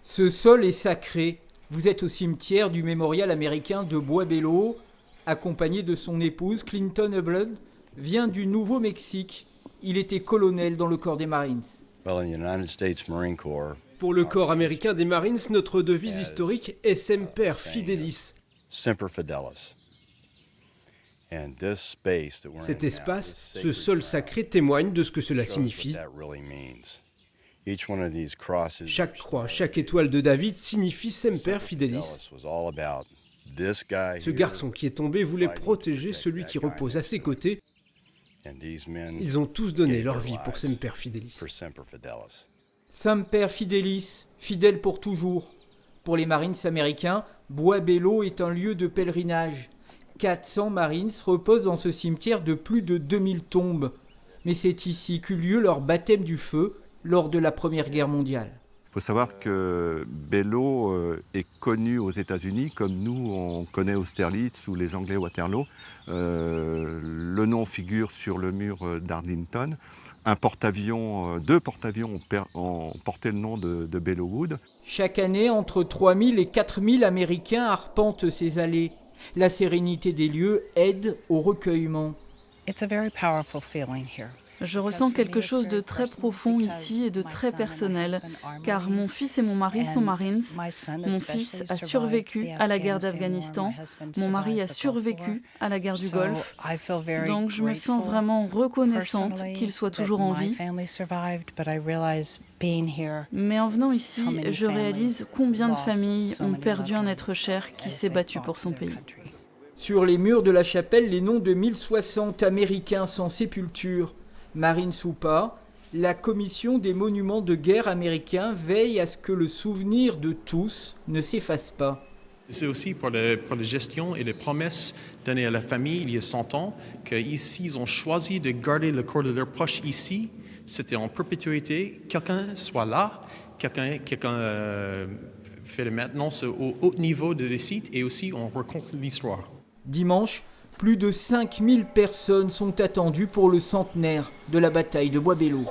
Ce sol est sacré. Vous êtes au cimetière du mémorial américain de Bois-Bello, accompagné de son épouse Clinton Hubland, vient du Nouveau-Mexique. Il était colonel dans le corps des Marines. Pour le corps américain des Marines, notre devise historique est Semper Fidelis. Cet espace, ce sol sacré, témoigne de ce que cela signifie. Chaque croix, chaque étoile de David signifie Semper Fidelis. Ce garçon qui est tombé voulait protéger celui qui repose à ses côtés. Ils ont tous donné leur vie pour Semper Fidelis. Semper Fidelis, fidèle pour toujours. Pour les Marines américains, Bois-Bello est un lieu de pèlerinage. 400 Marines reposent dans ce cimetière de plus de 2000 tombes. Mais c'est ici qu'eut lieu leur baptême du feu lors de la Première Guerre mondiale. Il faut savoir que Bello est connu aux États-Unis comme nous on connaît Austerlitz ou les Anglais Waterloo. Le nom figure sur le mur d'Arlington. Deux porte-avions ont porté le nom de Belleau Wood. Chaque année, entre 3000 et 4000 Américains arpentent ces allées. La sérénité des lieux aide au recueillement. Je ressens quelque chose de très profond ici et de très personnel, car mon fils et mon mari sont Marines. Mon fils a survécu à la guerre d'Afghanistan, mon mari a survécu à la guerre du Golfe. Donc je me sens vraiment reconnaissante qu'il soit toujours en vie. Mais en venant ici, je réalise combien de familles ont perdu un être cher qui s'est battu pour son pays. Sur les murs de la chapelle, les noms de 1060 Américains sans sépulture. Marines ou pas, la commission des monuments de guerre américains veille à ce que le souvenir de tous ne s'efface pas. C'est aussi pour la gestion et les promesses données à la famille il y a 100 ans, qu'ici ils ont choisi de garder le corps de leurs proches ici. C'était en perpétuité. Quelqu'un soit là, quelqu'un fait la maintenance au haut niveau des sites et aussi on raconte l'histoire. Dimanche, plus de 5000 personnes sont attendues pour le centenaire de la bataille de Bois-Bello.